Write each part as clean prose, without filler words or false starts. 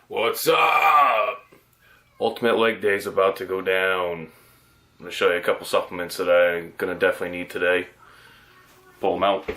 What's up? Ultimate leg day is about to go down. I'm going to show you a couple supplements that I'm going to definitely need today. Pull them out.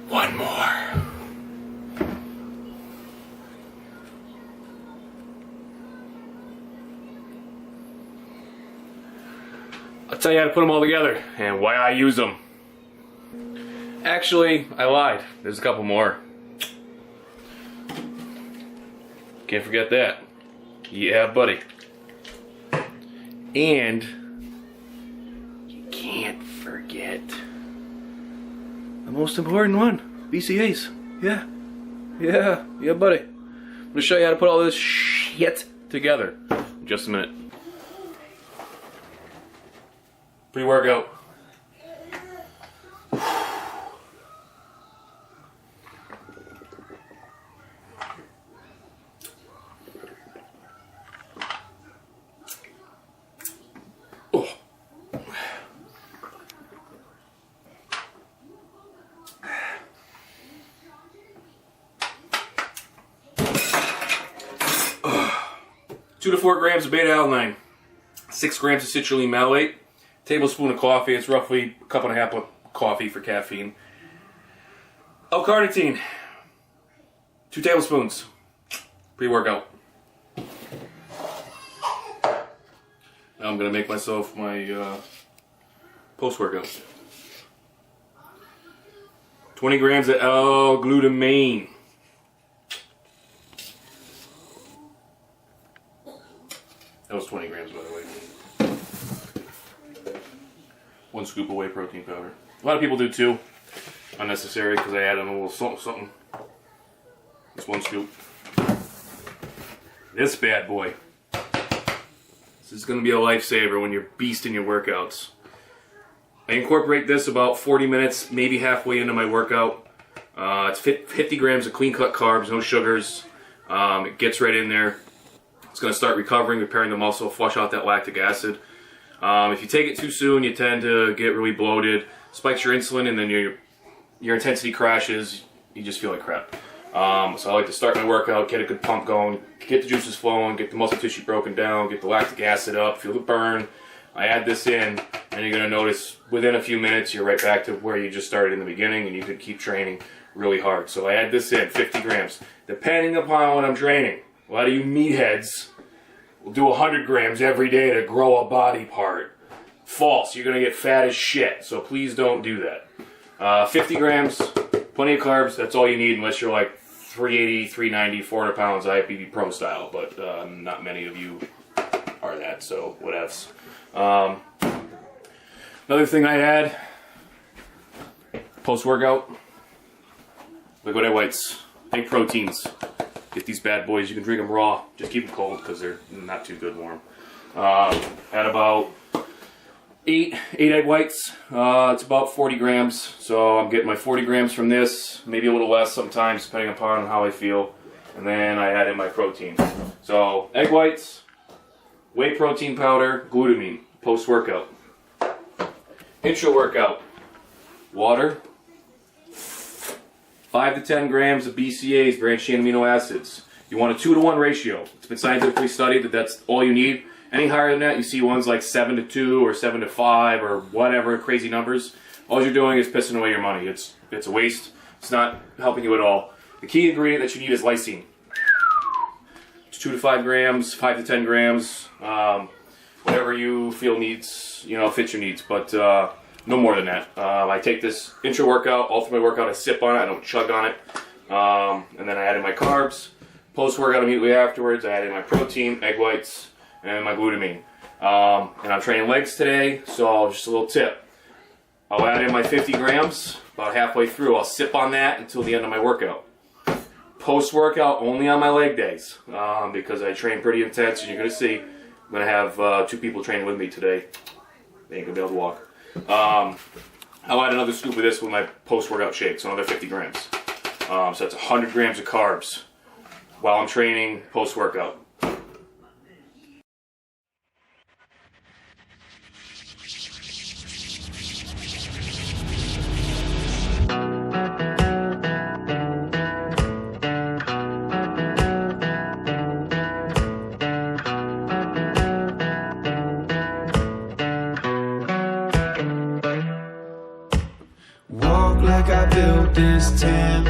One more. I'll tell you how to put them all together and why I use them. Actually, I lied. There's a couple more. Can't forget that. Yeah, buddy. And you can't forget the most important one, BCAs. Yeah, buddy. I'm gonna show you how to put all this shit together in just a minute. Pre-workout. Oh. 2 to 4 grams of beta-alanine, 6 grams of citrulline malate, tablespoon of coffee. It's roughly a cup and a half of coffee for caffeine. L-carnitine, 2 tablespoons, pre-workout. Now I'm going to make myself my post-workout. 20 grams of L-glutamine. That was 20 grams, by the way. 1 scoop of whey protein powder. A lot of people do too. Unnecessary because I add in a little something. Just 1 scoop. This bad boy. This is going to be a lifesaver when you're beasting your workouts. I incorporate this about 40 minutes, maybe halfway into my workout. It's 50 grams of clean cut carbs, no sugars. It gets right in there. It's going to start recovering, repairing the muscle, flush out that lactic acid. If you take it too soon, you tend to get really bloated, spikes your insulin, and then your intensity crashes. You just feel like crap. So I like to start my workout, get a good pump going, get the juices flowing, get the muscle tissue broken down, get the lactic acid up, feel the burn. I add this in, and you're going to notice within a few minutes you're right back to where you just started in the beginning, and you can keep training really hard. So I add this in, 50 grams. Depending upon what I'm training, a lot of you meatheads will do 100 grams every day to grow a body part. False. You're going to get fat as shit, so please don't do that. 50 grams, plenty of carbs. That's all you need unless you're like 380, 390, 400 pounds IFBB Pro style, but not many of you are that, so whatevs. Another thing I add, post-workout, liquid egg whites, egg proteins. Get these bad boys. You can drink them raw. Just keep them cold because they're not too good warm. Add about 8 egg whites. It's about 40 grams. So I'm getting my 40 grams from this, maybe a little less sometimes depending upon how I feel. And then I add in my protein. So egg whites, whey protein powder, glutamine, post-workout. Intra-workout, water, 5 to 10 grams of BCAAs, branched chain amino acids. You want a 2 to 1 ratio. It's been scientifically studied that that's all you need. Any higher than that, you see ones like 7 to 2 or 7 to 5 or whatever, crazy numbers. All you're doing is pissing away your money. It's a waste. It's not helping you at all. The key ingredient that you need is lysine. It's 2 to 5 grams, 5 to 10 grams, whatever you feel needs, fits your needs, but no more than that. I take this intra-workout, ultimate workout, I sip on it, I don't chug on it. And then I added my carbs. Post-workout immediately afterwards, I added my protein, egg whites, and my glutamine. And I'm training legs today, so just a little tip. I'll add in my 50 grams about halfway through. I'll sip on that until the end of my workout. Post-workout, only on my leg days, because I train pretty intense, and you're going to see. I'm going to have 2 people training with me today. They ain't going to be able to walk. I'll add another scoop of this with my post-workout shake, so another 50 grams. So that's 100 grams of carbs while I'm training post-workout. Walk like I built this town.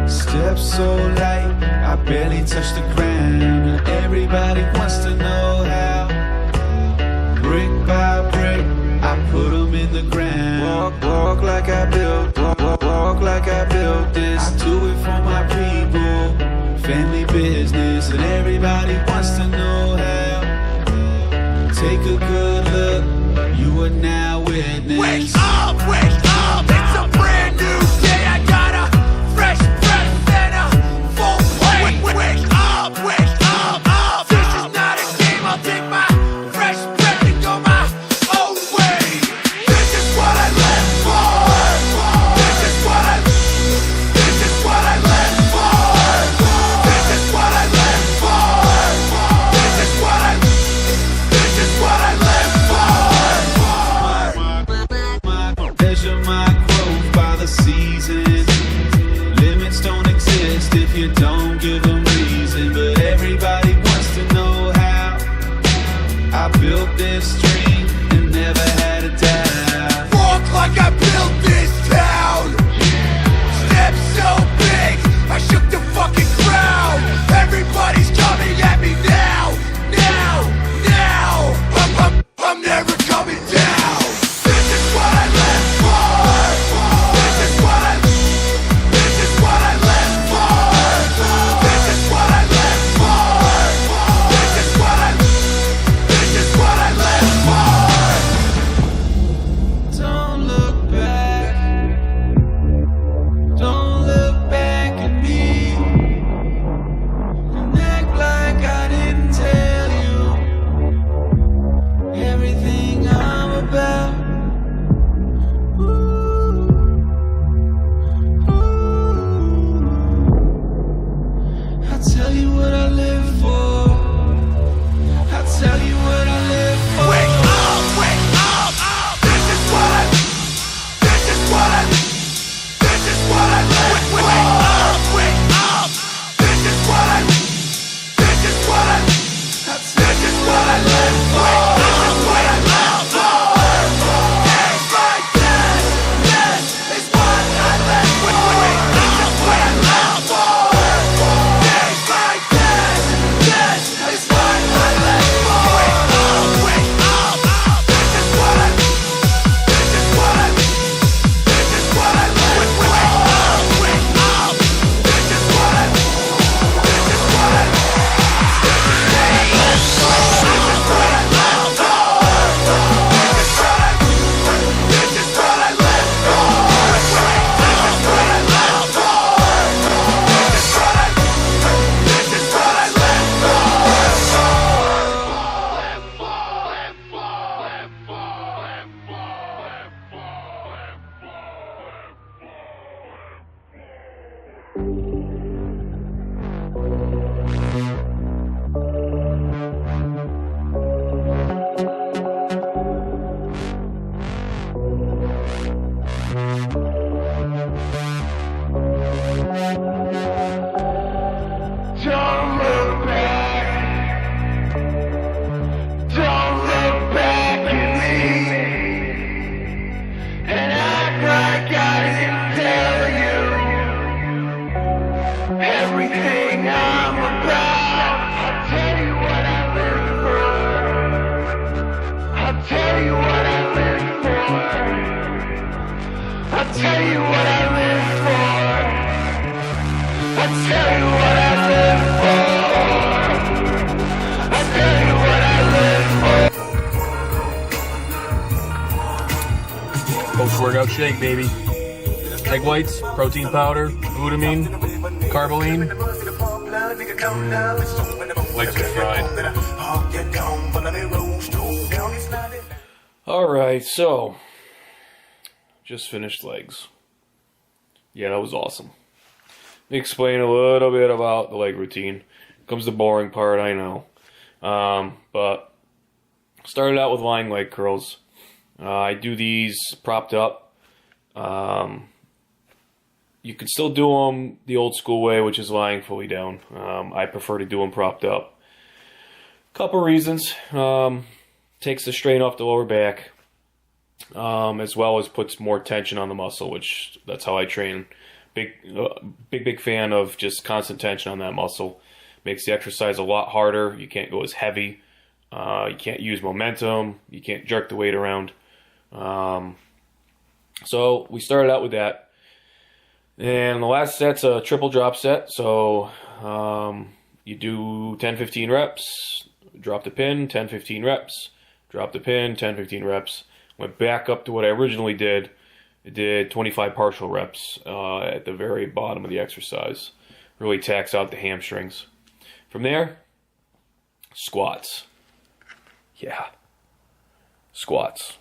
Steps so light, I barely touch the ground. And everybody wants to know how. Brick by brick, I put them in the ground. Walk like I built, walk like I built this. I do it for my people, family business. And everybody wants to know how. Take a good look, you are now witness. Wake up, it's a brand new day. I got a fresh breath and a full plate. Wake up, this is not a game. I'll take my fresh breath and go my own way. This is what I live for. This is what I live for. This is what I live for. This is what I live for. Measure my growth by the seasons. Limits don't exist if you don't give them reason. But everybody wants to know how. I built this dream and never had a doubt. Walk like I built this town. Steps so big, I shook the fucking crowd. Everybody's coming at me now. I'm never coming down. This is what I live for. This is what I live for. This is what I live for. This is what I live for. Don't look back. Don't look back at me and act like I didn't tell you everything I'm about. I'll tell you what I live for. I'll tell you what I live for. Wake up, this is what I live for. This is what I live for. This is what I live for. This is what I live for. Days like this is what I live for. This is what I live for. Days like this is what I live for. Wake up, this is what I live for. This is what I live for. This is what I live for. Wake up, this is what I live for. This is what I live for. I'll tell you what I live for. Post-workout shake, baby. Egg whites, protein powder, glutamine, carboline. Legs are fried. Alright, so just finished legs. Yeah, that was awesome. Let me explain a little bit about the leg routine. Comes the boring part, I know. But started out with lying leg curls. I do these propped up. You can still do them the old school way, which is lying fully down. I prefer to do them propped up. Couple reasons. Takes the strain off the lower back, as well as puts more tension on the muscle, which that's how I train. Big fan of just constant tension on that muscle. Makes the exercise a lot harder. You can't go as heavy. You can't use momentum. You can't jerk the weight around. So we started out with that. And the last set's a triple drop set. So you do 10-15 reps, drop the pin, 10-15 reps, drop the pin, 10-15 reps. Went back up to what I originally did. I did 25 partial reps at the very bottom of the exercise. Really tax out the hamstrings. From there, squats. Yeah, squats.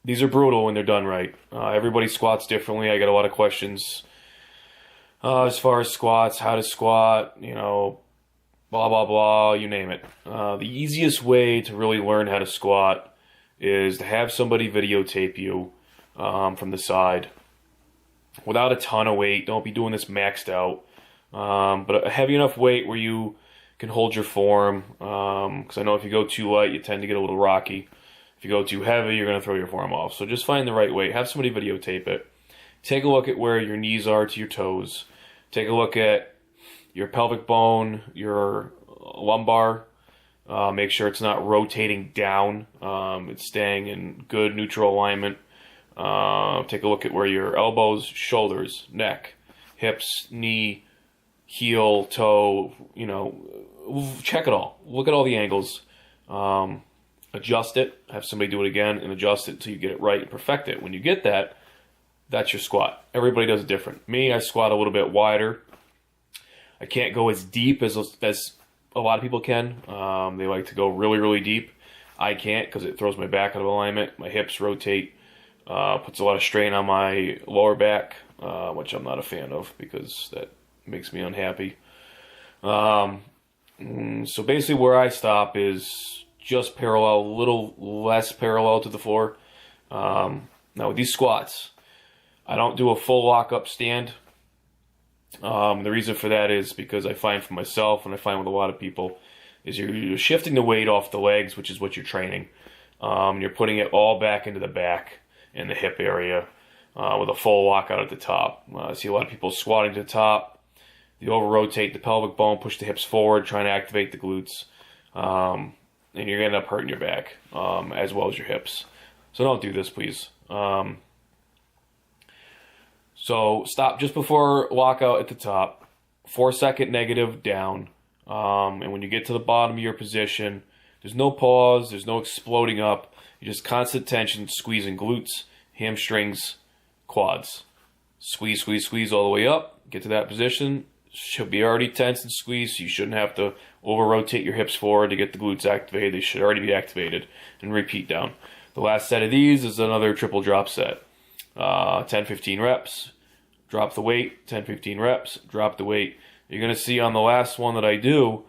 These are brutal when they're done right. Everybody squats differently. I get a lot of questions as far as squats, how to squat, blah, blah, blah, you name it. The easiest way to really learn how to squat is to have somebody videotape you from the side without a ton of weight. Don't be doing this maxed out, but a heavy enough weight where you can hold your form, because I know if you go too light, you tend to get a little rocky. If you go too heavy, you're going to throw your form off. So just find the right weight. Have somebody videotape it. Take a look at where your knees are to your toes. Take a look at your pelvic bone, your lumbar. Make sure it's not rotating down. It's staying in good neutral alignment. Take a look at where your elbows, shoulders, neck, hips, knee, heel, toe, check it all. Look at all the angles. Adjust it, have somebody do it again, and adjust it until you get it right and perfect it. When you get that, that's your squat. Everybody does it different. Me, I squat a little bit wider. I can't go as deep as a lot of people can. They like to go really, really deep. I can't because it throws my back out of alignment. My hips rotate, puts a lot of strain on my lower back, which I'm not a fan of because that makes me unhappy. So basically where I stop is just parallel, a little less parallel to the floor. Now with these squats, I don't do a full lock-up stand. The reason for that is because I find for myself, and I find with a lot of people, is you're shifting the weight off the legs, which is what you're training. You're putting it all back into the back and the hip area with a full lockout at the top. I see a lot of people squatting to the top. You over-rotate the pelvic bone, push the hips forward, trying to activate the glutes. And you're going to end up hurting your back as well as your hips. So don't do this, please. So stop just before lockout at the top. 4-second negative down. And when you get to the bottom of your position, there's no pause, there's no exploding up. You just constant tension, squeezing glutes, hamstrings, quads. Squeeze, squeeze, squeeze all the way up. Get to that position. Should be already tense and squeezed, so you shouldn't have to over-rotate your hips forward to get the glutes activated. They should already be activated. And repeat down. The last set of these is another triple drop set. 10-15 reps. Drop the weight. 10-15 reps. Drop the weight. You're going to see on the last one that I do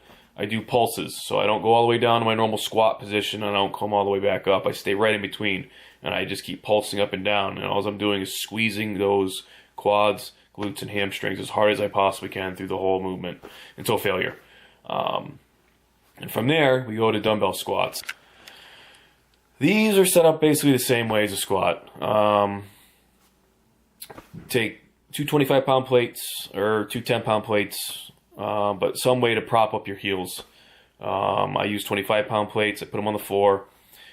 pulses. So I don't go all the way down to my normal squat position, and I don't come all the way back up. I stay right in between, and I just keep pulsing up and down. And all I'm doing is squeezing those quads, glutes, and hamstrings as hard as I possibly can through the whole movement until failure. And from there, we go to dumbbell squats. These are set up basically the same way as a squat. Take two 25-pound plates or two 10-pound plates, but some way to prop up your heels. I use 25-pound plates. I put them on the floor.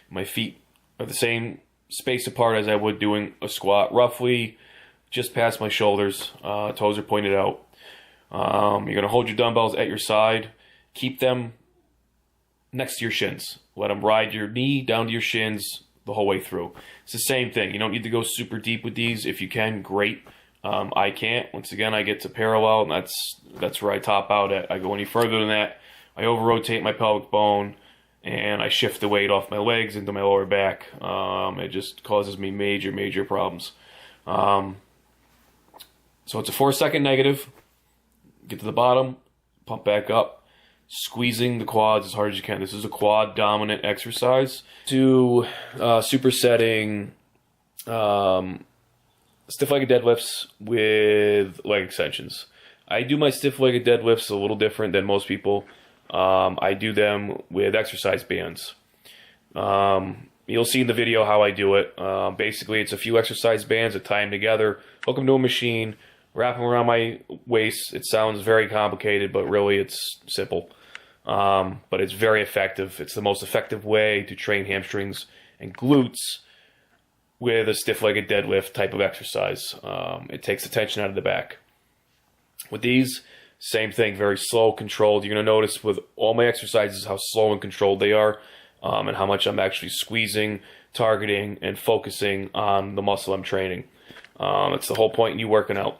My feet are the same space apart as I would doing a squat, roughly just past my shoulders. Toes are pointed out. You're going to hold your dumbbells at your side. Keep them next to your shins. Let them ride your knee down to your shins the whole way through. It's the same thing. You don't need to go super deep with these. If you can, great. I can't. Once again, I get to parallel, and that's where I top out at. I go any further than that, I over-rotate my pelvic bone, and I shift the weight off my legs into my lower back. It just causes me major, major problems. So it's a 4-second negative. Get to the bottom, pump back up, squeezing the quads as hard as you can. This is a quad dominant exercise. To supersetting stiff-legged deadlifts with leg extensions. I do my stiff-legged deadlifts a little different than most people. I do them with exercise bands. You'll see in the video how I do it. Basically, it's a few exercise bands that tie them together, hook them to a machine, wrap them around my waist. It sounds very complicated, but really it's simple. But it's very effective. It's the most effective way to train hamstrings and glutes with a stiff-legged deadlift type of exercise. It takes the tension out of the back. With these, same thing, very slow, controlled. You're going to notice with all my exercises how slow and controlled they are, and how much I'm actually squeezing, targeting, and focusing on the muscle I'm training. That's the whole point in you working out.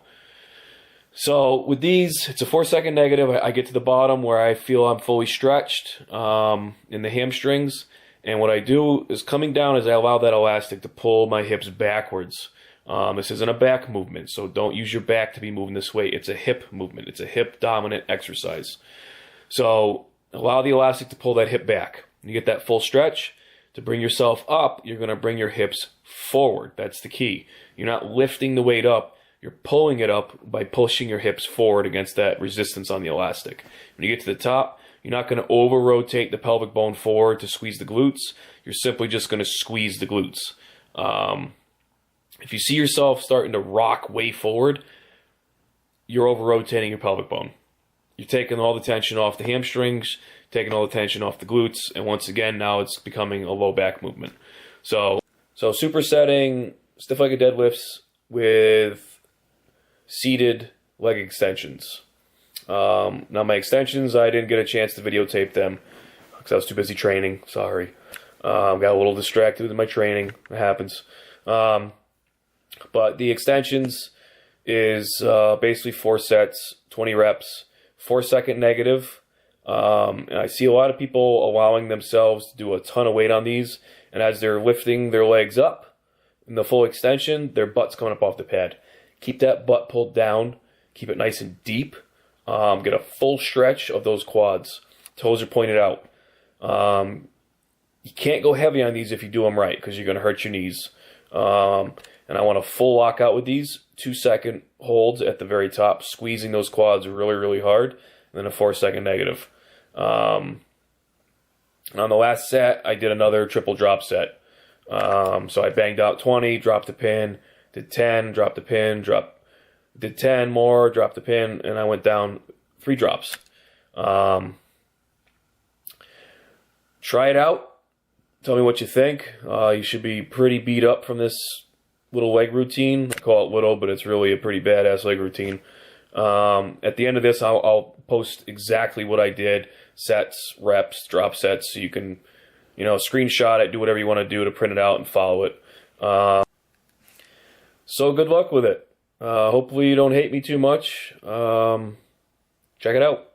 So with these, it's a 4-second negative. I get to the bottom where I feel I'm fully stretched in the hamstrings. And what I do is coming down as I allow that elastic to pull my hips backwards. This isn't a back movement, so don't use your back to be moving this way. It's a hip movement. It's a hip-dominant exercise. So allow the elastic to pull that hip back. You get that full stretch. To bring yourself up, you're going to bring your hips forward. That's the key. You're not lifting the weight up. You're pulling it up by pushing your hips forward against that resistance on the elastic. When you get to the top, you're not going to over-rotate the pelvic bone forward to squeeze the glutes. You're simply just going to squeeze the glutes. If you see yourself starting to rock way forward, you're over-rotating your pelvic bone. You're taking all the tension off the hamstrings, taking all the tension off the glutes, and once again, now it's becoming a low back movement. So supersetting stiff-legged deadlifts with seated leg extensions. Now my extensions, I didn't get a chance to videotape them because I was too busy training. Sorry. Got a little distracted with my training. It happens. But the extensions is basically 4 sets, 20 reps, 4-second negative. And I see a lot of people allowing themselves to do a ton of weight on these. And as they're lifting their legs up in the full extension, their butt's coming up off the pad. Keep that butt pulled down. Keep it nice and deep. Get a full stretch of those quads. Toes are pointed out. You can't go heavy on these if you do them right because you're going to hurt your knees. And I want a full lockout with these. 2-second holds at the very top, squeezing those quads really, really hard. And then a 4-second negative. On the last set, I did another triple drop set. So I banged out 20, dropped the pin, did 10, dropped the pin, did 10 more, dropped the pin, and I went down 3 drops. Try it out. Tell me what you think. You should be pretty beat up from this little leg routine. I call it little, but it's really a pretty badass leg routine. At the end of this, I'll post exactly what I did. Sets, reps, drop sets, so you can, screenshot it, do whatever you want to do to print it out and follow it. So good luck with it. Hopefully you don't hate me too much. Check it out.